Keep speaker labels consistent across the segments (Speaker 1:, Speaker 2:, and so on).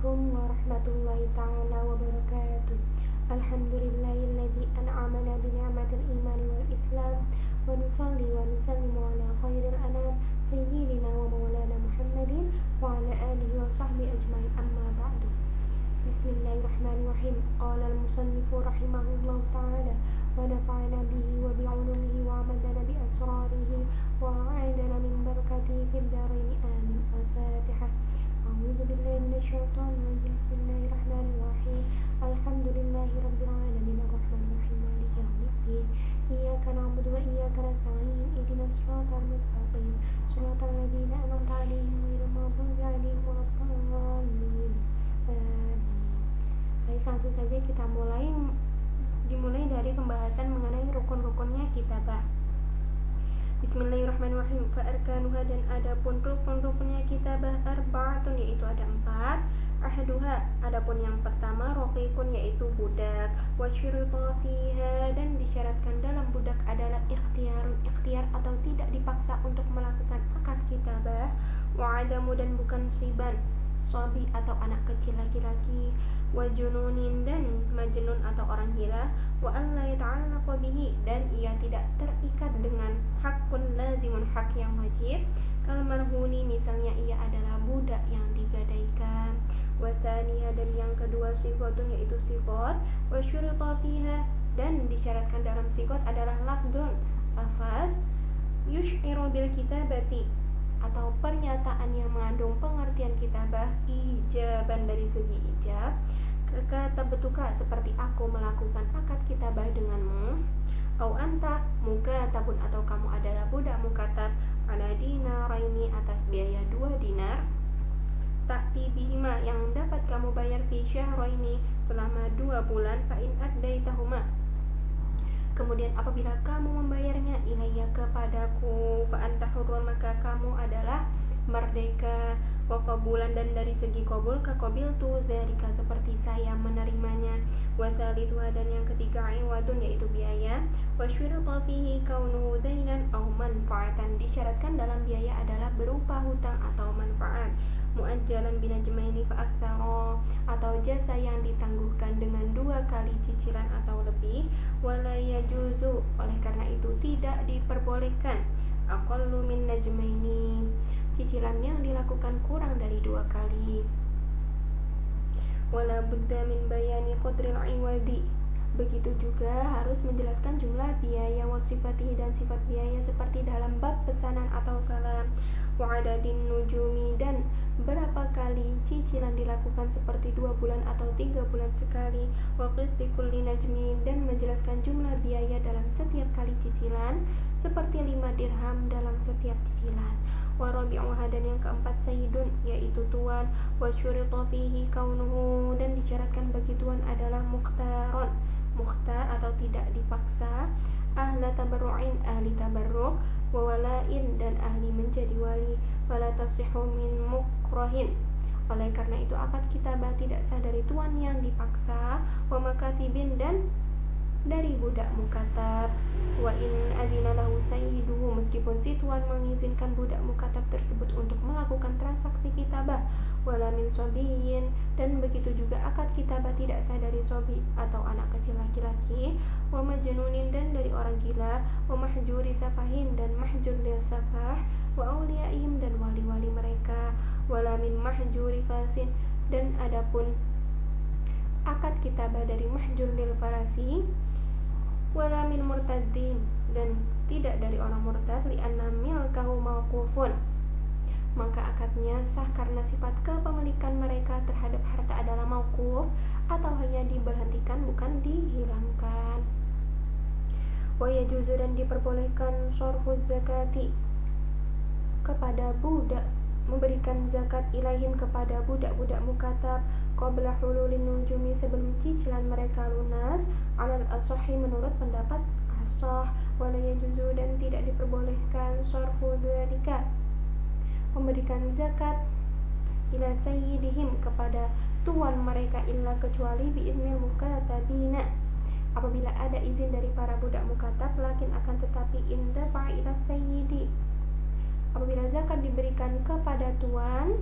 Speaker 1: Assalamualaikum warahmatullahi ta'ala wabarakatuh. Alhamdulillahilladzi an'amana bini'matil imani wal islam. Wa nusalli wa nusallimu ala khairil anam sayyidina wa maulana Muhammadin wa ala alihi wa sahbihi ajma'in, amma ba'du. Bismillahirrahmanirrahim. Qala al-musannifu rahimahullahu ta'ala wa nafa'ana bihi wa bi'ulumihi wa amadana bi asrarihi wa a'adana min barakatihi fid daraini amin. Al-Fatihah. A'udzu billahi minasyaitonir rajim. Bismillahirrahmanirrahim. Alhamdulillahi rabbil alamin arrahmanir rahim maliki yaumiddin. Iyyaka na'budu wa iyyaka nasta'in. Ihdinas siratal mustaqim. Shiratal ladzina an'amta 'alaihim ghairil maghdubi 'alaihim waladdallin. Amin. Baik, langsung saja kita dimulai dari pembahasan mengenai rukun-rukunnya kitabah. Bismillahirrahmanirrahim. Fa arkanuha, dan adapun rukun-rukunnya kitabah arba'atun, yaitu ada 4. Ahaduha, adapun yang pertama raqiqun, yaitu budak. Wa syurutu fiha, dan disyaratkan dalam budak adalah ikhtiar atau tidak dipaksa untuk melakukan akad kitabah. Wa adamu, dan bukan siban, sobi atau anak kecil laki-laki. Wa jununin, dan majnun atau orang gila. Wa an la yata'allaqa bihi, dan ia tidak terikat dengan hakun lazimun, hak yang wajib. Kal marhuni, misalnya ia adalah budak yang digadaikan. Wa tsaniha, dan yang kedua sifatun, yaitu sifat. Wa syurita fiha, dan disyaratkan dalam sifat adalah lafdun, lafaz, yush'iru bil kitabati, atau pernyataan yang mengandung pengertian kitabah, ijaban, dari segi ijab. Kata betuka, seperti aku melakukan akad kitabah denganmu. Au anta mukatabun, atau kamu adalah budak mukatab, ala dinaraini, atas biaya 2 dinar. Ta'ti bihima, yang dapat kamu bayar fi syahraini, selama 2 bulan. Fa in addaitahuma, kemudian apabila kamu membayarnya, ilayya, kepadaku, fa anta hurrun, maka kamu adalah merdeka. Wa qabulan, dan dari segi qabul, ka qabiltu dzalika, seperti saya menerimanya. Wa tsalithuha, dan yang ketiga iwadun, yaitu biaya. Wa syurita fihi kaunuhu dainan aw manfaatan, disyaratkan dalam biaya adalah berupa hutang atau manfaat. Muajjalan binajmaini fa aktsara, atau jasa yang ditangguhkan dengan 2 kali cicilan atau lebih. Wala yajuzu, oleh karena itu tidak diperbolehkan, aqallu min najmaini, cicilan yang dilakukan kurang dari 2 kali. Wala budda min bayani qadril iwadi, begitu juga harus menjelaskan jumlah biaya, wasifatihi, dan sifat biaya seperti dalam bab pesanan atau salam. Wa adadin nujumi, dan berapa kali cicilan dilakukan seperti 2 bulan atau 3 bulan sekali. Wa qisti kulli najmin, dan menjelaskan jumlah biaya dalam setiap kali cicilan seperti 5 dirham dalam setiap cicilan. Wa rabi'uha, dan yang keempat sayyidun, yaitu tuan. Wa syurita fihi kaunuhu, dan disyaratkan bagi tuan adalah mukhtaron, mukhtar atau tidak dipaksa. Ahla tabarru'in, ahli tabarruk. Wa wala'in, dan ahli menjadi wali. Wala tasihhu min mukrahin, oleh karena itu akad kitabah tidak sah dari tuan yang dipaksa. Wa makatibin, dan dari budak mukatab. Wa in adzina lahu sayyiduhu, meskipun si tuan mengizinkan budak mukatab tersebut untuk melakukan transaksi kitabah. Wala min sobiyin, dan begitu juga akad kitabah tidak sah dari sobi atau anak kecil laki-laki. Wa majnunin, dan dari orang gila. Wa mahjuri safahin, dan mahjur lil safah. Wa auliyaihim, dan wali-wali mereka. Wala min mahjuri fasin, dan adapun akad kitabah dari mahjur lil farasi. Wala min murtadin, dan tidak dari orang murtad. Li anna milkahu mauqufun, maka akadnya sah karena sifat kepemilikan mereka terhadap harta adalah mauquf, atau hanya diberhentikan, bukan dihilangkan. Wa yajuzu, dan diperbolehkan sorfu zakati, kepada budak, memberikan zakat ilaihim, kepada budak-budak mukatab, qabla hululin nujumi, sebelum cicilan mereka lunas. Alal asohi, menurut pendapat asoh. Wala yajuzu, dan tidak diperbolehkan sorfu dzalika, memberikan zakat, ila sayyidihim, kepada tuan mereka, illa, kecuali biiznil mukatabina, apabila ada izin dari para budak mukatab. Lakin, akan tetapi, inda fa'ila sayyidi, apabila zakat diberikan kepada tuan,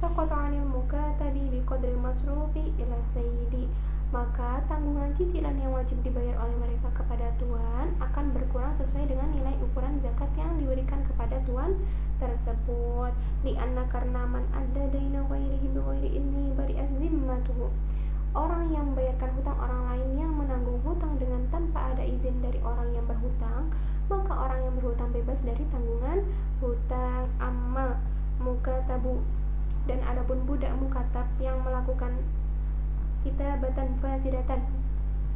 Speaker 1: saqata 'anil mukatabi biqadri masrufi ila sayyidi, maka tanggungan cicilan yang wajib dibayar oleh mereka kepada tuan akan berkurang sesuai dengan nilai ukuran zakat yang diberikan kepada tuan tersebut. Li'anna karena man adda daina ghairihi bi ghairi idzni bari'at zimmatuhu, orang yang membayarkan hutang orang lain yang menanggung hutang dengan tanpa ada izin dari orang yang berhutang, maka orang yang berhutang bebas dari tanggungan hutang. Amma mukatabu, dan adapun budak mukatab yang melakukan kitabatan fasidatan,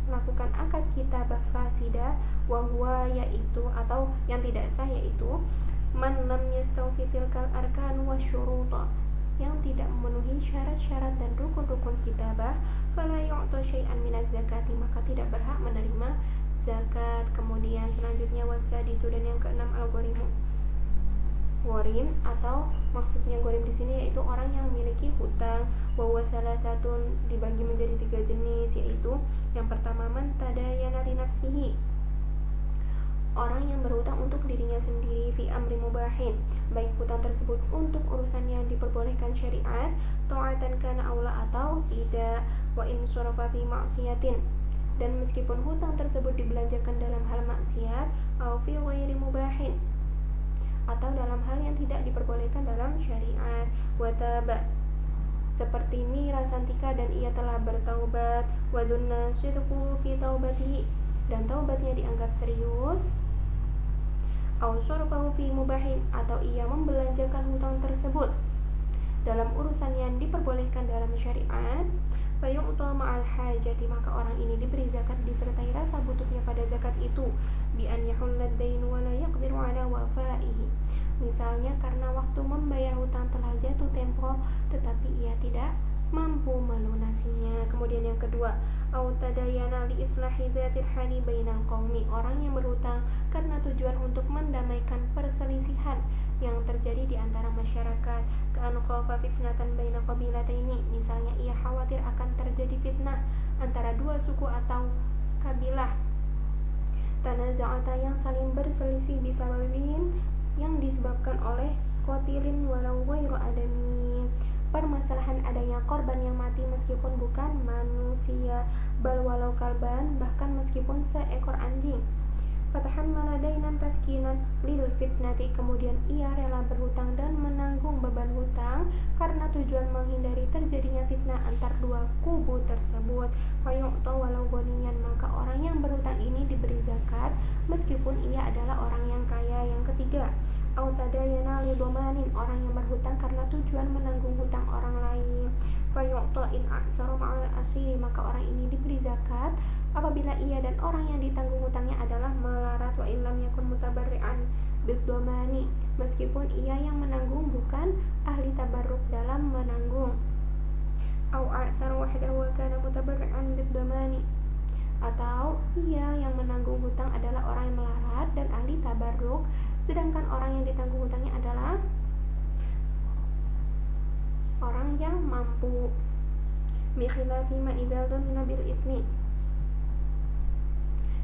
Speaker 1: melakukan akad kitabah fasidah, wahwa yaitu atau yang tidak sah, yaitu man lam yastawfi tilkal arkan wasyuruta, yang tidak memenuhi syarat-syarat dan rukun-rukun kitabah, fala yu'ta syai'an minaz zakati, maka tidak berhak menerima zakat. Kemudian selanjutnya wasadisu, dan yang keenam al-ghorimu. Ghorim atau maksudnya ghorim di sini yaitu orang yang memiliki hutang. Wa salasatun, dibagi menjadi 3 jenis, yaitu yang pertama man tadayana li nafsihi, orang yang berhutang untuk dirinya sendiri, fi amri mubahin, baik hutang tersebut untuk urusan yang diperbolehkan syariat, ta'atan kana aula atau tidak, wa in surafa fi ma'siyatin, dan meskipun hutang tersebut dibelanjakan dalam hal maksiat, au fi ghairi mubahin, atau dalam hal yang tidak diperbolehkan dalam syariat, wa taba, seperti Mira Santika dan ia telah bertaubat, wa dunna sidqu fi taubatihi, dan taubatnya dianggap serius, au surfahu fi mubahin, atau ia membelanjakan hutang tersebut dalam urusan yang diperbolehkan dalam syariat, fayu'ta ma'al hajati, maka orang ini diberi zakat disertai rasa butuhnya pada zakat itu, bi an yahullad dain wa la yaqdiru ala wafaihi, misalnya karena waktu membayar hutang telah jatuh tempo tetapi ia tidak mampu melunasinya. Kemudian yang kedua, au tadayana li islahi dzatil hali bainal qaumi, orang yang berhutang karena tujuan untuk mendamaikan perselisihan yang terjadi di antara masyarakat, ka'an khafa fitnatan baina qabilataini, misalnya ia khawatir akan terjadi fitnah antara dua suku atau kabilah, tanaza'ata, yang saling berselisih, bisa babin, yang disebabkan oleh qatilin walau ghairu adami, permasalahan adanya korban yang mati meskipun bukan manusia, bal walau kalban, bahkan meskipun seekor anjing, fatahammala dainan taskinan lil fitnati, kemudian ia rela berhutang dan menanggung beban hutang karena tujuan menghindari terjadinya fitnah antar dua kubu tersebut, fayu'ta walau ghaniyan, maka orang yang berhutang ini diberi zakat meskipun ia adalah orang yang kaya. Yang ketiga, au tadayana li dhamanin, orang yang berhutang karena tujuan menanggung hutang orang lain, fayu'ta in a'sara ma'al asiri, maka orang ini diberi zakat apabila ia dan orang yang ditanggung hutangnya adalah melarat, wa illam yakun mutabarri'an bidhamani, meskipun ia yang menanggung bukan ahli tabarruk dalam menanggung, au a'sara wahdahu wa kana mutabarri'an bidhamani, atau ia yang menanggung hutang adalah orang yang melarat dan ahli tabarruk, sedangkan orang yang ditanggung hutangnya adalah orang yang mampu. Mikhilafi ma idza dhanna bil itsmi,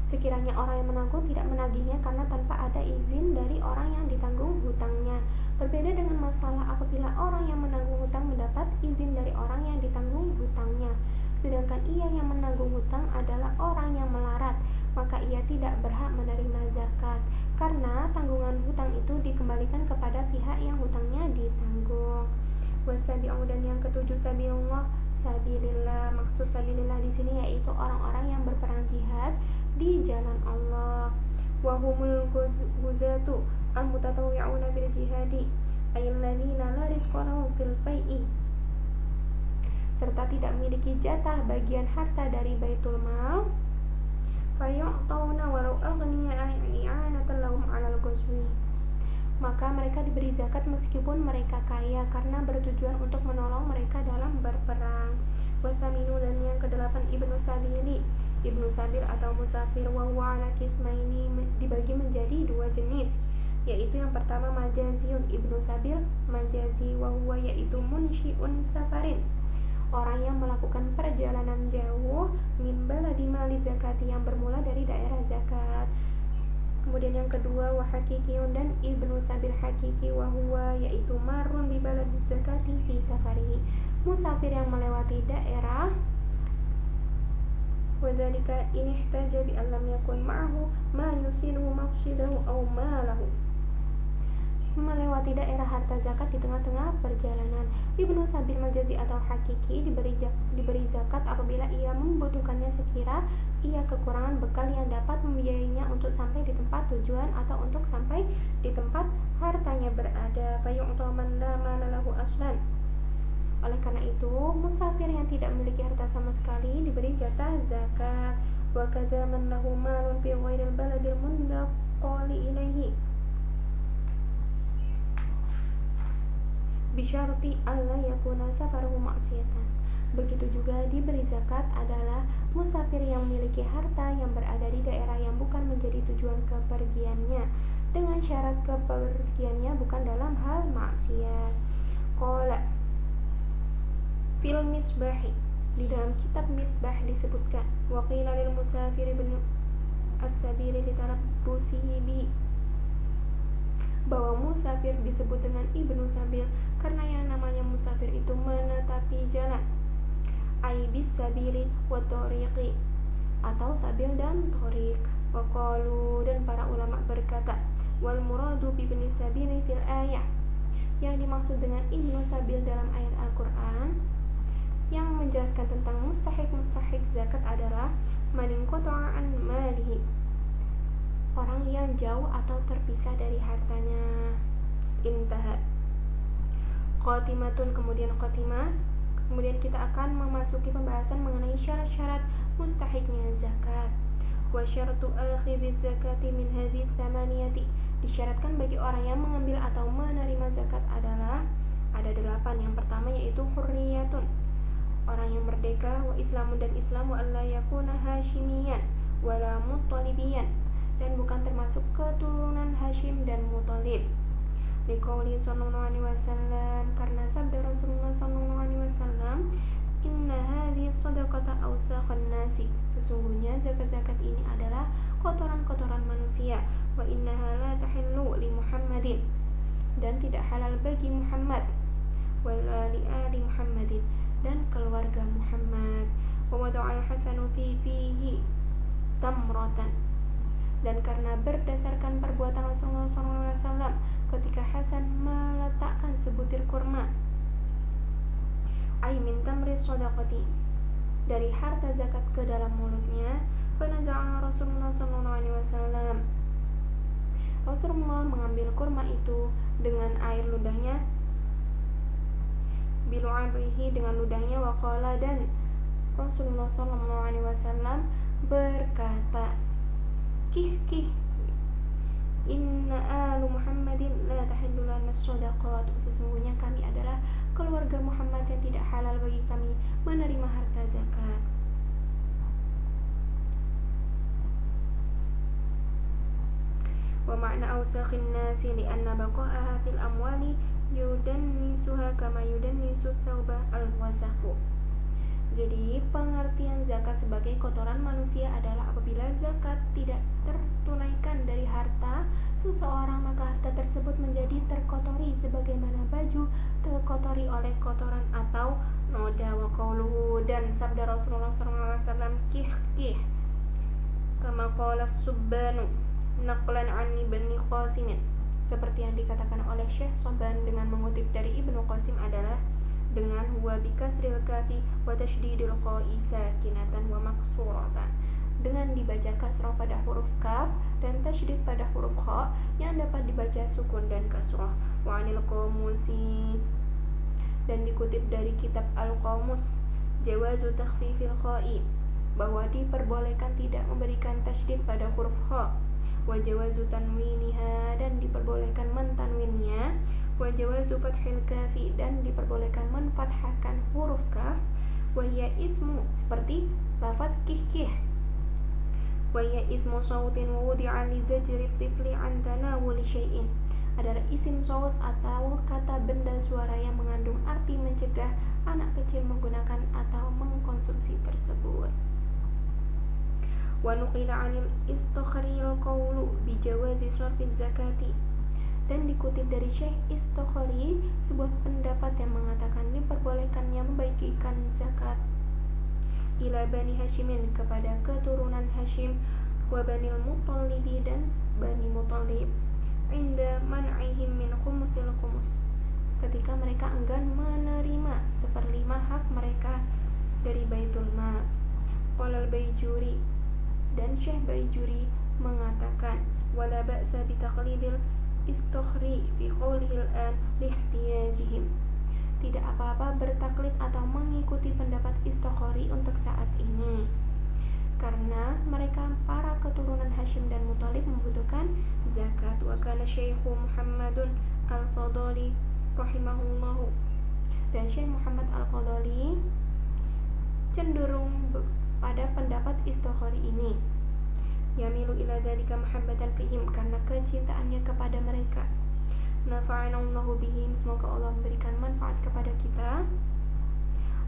Speaker 1: sekiranya orang yang menanggung tidak menagihnya karena tanpa ada izin dari orang yang ditanggung hutangnya. Berbeda dengan masalah apabila orang yang menanggung hutang mendapat izin dari orang yang ditanggung hutangnya, sedangkan ia yang menanggung hutang adalah orang yang melarat, maka ia tidak berhak menerima zakat karena tanggungan hutang itu dikembalikan kepada pihak yang hutangnya ditanggung. Wasabi'u, dan yang ketujuh sabilullah, sabilillah, maksud sabilillah di sini yaitu orang-orang yang berperang jihad di jalan Allah. Wahumul guzatu al-mutatawwi'una bil jihadi ayyalladzina la rizqa lahum fil fai'i, serta tidak memiliki jatah bagian harta dari baitul mal, fayu'tawna walau aghniya i'anatan lahum 'alal ghazwi, maka mereka diberi zakat meskipun mereka kaya karena bertujuan untuk menolong mereka dalam berperang. Wasaminu, dan yang kedelapan ibnu sabili, ibnu sabil atau musafir, wa huwa ala qismaini, dibagi menjadi 2 jenis, yaitu yang pertama majaziyun, ibnu sabil majazi, wa huwa yaitu munsyi'un safarin, orang yang melakukan perjalanan jauh, min baladi mali zakati, yang bermula dari daerah zakat, Kemudian yang kedua wa hakikiyun, dan ibnu sabil hakiki wa huwa yaitu marun bi baladi zakati fi safarihi, musafir yang melewati daerah wadzalika in ihtaja bi allam yakun ma'ahu ma yusiluhu maqsidahu aw malahu, melewati daerah harta zakat di tengah-tengah perjalanan. Ibnu sabil majazi atau hakiki diberi zakat apabila ia membutuhkannya sekira ia kekurangan bekal yang dapat membiayainya untuk sampai di tempat tujuan atau untuk sampai di tempat hartanya berada. Fayu'ta man la mala lahu aslan. Oleh karena itu, musafir yang tidak memiliki harta sama sekali diberi jatah zakat. Wa kadza man lahu malun fi ghairil baladil mundaqali ilaihi bisyarti alla yakuna safaruhu ma'siyatan. Begitu juga diberi zakat adalah musafir yang memiliki harta yang berada di daerah yang bukan menjadi tujuan kepergiannya, dengan syarat kepergiannya bukan dalam hal maksiat. Qala fil misbahi, di dalam kitab misbah disebutkan wa qila lil musafiri bin as-sabili litarabbusihi bi, bahwa musafir disebut dengan ibnu sabil karena yang namanya musafir itu menetapi jalan, aibis sabili wa tariqi, atau sabil dan tariq. Wa qalu, dan para ulama berkata, wal muradu bi ibni sabili fil ayah, yang dimaksud dengan ibnu sabil dalam ayat Al-Qur'an yang menjelaskan tentang mustahik zakat adalah manin qata'an malihi, orang yang jauh atau terpisah dari hartanya. Intaha. Khotimatun, kemudian khotimah. Kemudian kita akan memasuki pembahasan mengenai syarat-syarat mustahiknya zakat. Wa syaratu akhidhiz zakati min hadhihi tsamaniyati, disyaratkan bagi orang yang mengambil atau menerima zakat adalah ada 8. Yang pertama yaitu hurriyatun, orang yang merdeka, wa islamun, dan Islam, wa alla yakuna hashimiyan wala muttalibiyan, dan bukan termasuk keturunan Hashim dan Muthalib. Liqauli sallallahu alaihi wasallam, karena sabda Rasulullah sallallahu alaihi wasallam, inna hadhihi shadaqata awsakhan nasi, sesungguhnya zakat-zakat ini adalah kotoran-kotoran manusia. Wa innaha la tahillu li Muhammadin, dan tidak halal bagi Muhammad, wala li ali Muhammadin, dan keluarga Muhammad. Wa wada'al hasanu fi fihi tamratan, dan karena berdasarkan perbuatan Rasulullah SAW ketika Hasan meletakkan sebutir kurma, ay min tamris shadaqati, dari harta zakat ke dalam mulutnya, fanaza'a Rasulullah SAW, Rasulullah mengambil kurma itu dengan air ludahnya, bilu'abihi, dengan ludahnya, waqala, dan Rasulullah SAW berkata, kih inna alu Muhammadin la tahillu lana shadaqat, sesungguhnya kami adalah keluarga Muhammad yang tidak halal bagi kami menerima harta zakat. Wa ma'na awsakhin nasi li'anna baqa'aha fil amwali yudannisuha kama yudannisu thawba al-wasakhu. Jadi pengertian zakat sebagai kotoran manusia adalah apabila zakat tidak tertunaikan dari harta seseorang, maka harta tersebut menjadi terkotori sebagaimana baju terkotori oleh kotoran atau noda. Wa qauluhu, dan sabda Rasulullah SAW, kih kama qala Subbanu naqlan an Ibni Qasim, seperti yang dikatakan oleh Syekh Soban dengan mengutip dari Ibnu Qasim adalah dengan huwa bikasril kafi wa tasydidil qa'i sakinatan wa maksuratan, dengan dibaca kasrah pada huruf kaf dan tasydid pada huruf kha yang dapat dibaca sukun dan kasrah. Wa anil qamusi, dan dikutip dari kitab Al-Qamus, jawazu takhfifil kha'i, bahwa diperbolehkan tidak memberikan tasydid pada huruf kha, wa jawazu tanwiniha, dan diperbolehkan mentanwinnya, wa jawazu fathil kafi, dan diperbolehkan menfathahkan huruf kaf, wa ya ismu, seperti lafaz kih wa ya ismu sautin wudi'a li zajri tifli an tanawuli syai'in, adalah isim saut atau kata benda suara yang mengandung arti mencegah anak kecil menggunakan atau mengkonsumsi tersebut. Wa nuqila 'anil Istakharil qawlu bi jawazi sarfi zakati. Dan dikutip dari Syekh Istakhari sebuah pendapat yang mengatakan diperbolehkannya membagikan zakat ila Bani Hashimin kepada keturunan Hashim wa Banil Muttalibi dan Bani Muttalib inda man'ihim min khumusil khumus, ketika mereka enggan menerima seperlima hak mereka dari Baitul Mal. Qala al-Baijuri, dan Syekh Baijuri mengatakan wala ba'sa bi taqlidil Istakhri fi qawlihil an lihtiyajihim, tidak apa-apa bertaklid atau mengikuti pendapat Istakhari untuk saat ini karena mereka para keturunan Hashim dan Muthalib membutuhkan zakat. Wa kana Syekhu Muhammadun Al-Fadali rahimahullahu, dan Syekh Muhammad Al-Fadali cenderung pada pendapat Istakhari ini, yamilu ila dzalika mahabbatan fihim, karena kecintaannya kepada mereka. Nafa'anallahu bihim, semoga Allah memberikan manfaat kepada kita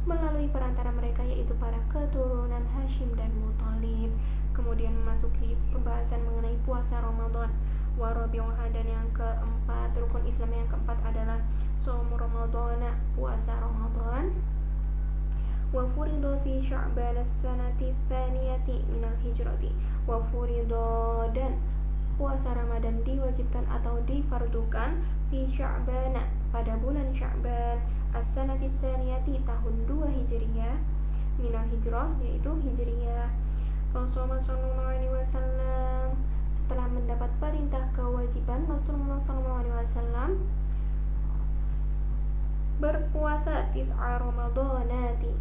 Speaker 1: melalui perantara mereka, yaitu para keturunan Hashim dan Muthalib. Kemudian memasuki pembahasan mengenai puasa Ramadan. Wa rabi'uha, dan yang keempat, rukun Islam yang keempat adalah shaum Ramadan, puasa Ramadan. Wa furidu fi Sya'ban as-sanati tsaniyati minal hijrati. Wa furidu, dan puasa Ramadan diwajibkan atau difardukan fi Sya'ban, pada bulan Sya'ban as-sanati tsaniyati, tahun 2 Hijriyah, minal hijrah, yaitu Hijriyah. Rasulullah sallallahu alaihi wasallam, setelah mendapat perintah kewajiban, Rasulullah sallallahu alaihi wasallam berpuasa tis'a Ramadanati,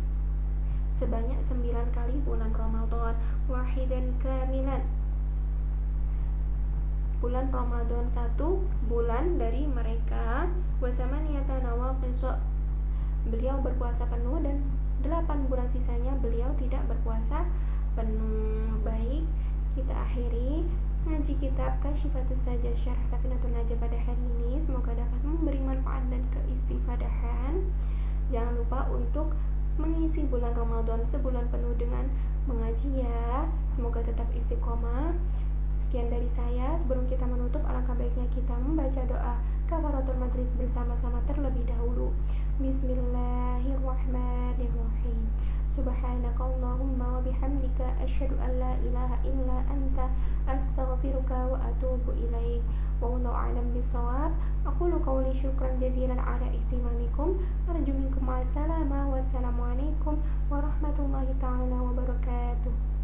Speaker 1: sebanyak 9 kali bulan Ramadan, wahidan kamilan, bulan Ramadan 1 bulan dari mereka, wa samaniyata nawaqis, beliau berpuasa penuh, dan 8 bulan sisanya beliau tidak berpuasa penuh. Baik, kita akhiri ngaji kitab Kasyifatus Sajjad Syarh Safinatul Najah pada hari ini. Semoga dapat memberi manfaat dan keistifadahan. Jangan lupa untuk mengisi bulan Ramadan sebulan penuh dengan mengaji ya. Semoga tetap istiqomah. Sekian dari saya. Sebelum kita menutup, alangkah baiknya kita membaca doa kafaratul majlis bersama-sama terlebih dahulu. Bismillahirrahmanirrahim. Subhanakallahumma wa bihamdika asyhadu an la ilaha illa anta astaghfiruka wa atubu ilaik. Wallahu a'lam bishawab. Aqulu qawli syukran jazilan ala ihtimamikum. Arju minkum ma'assalama. Wassalamualaikum warahmatullahi ta'ala wabarakatuh.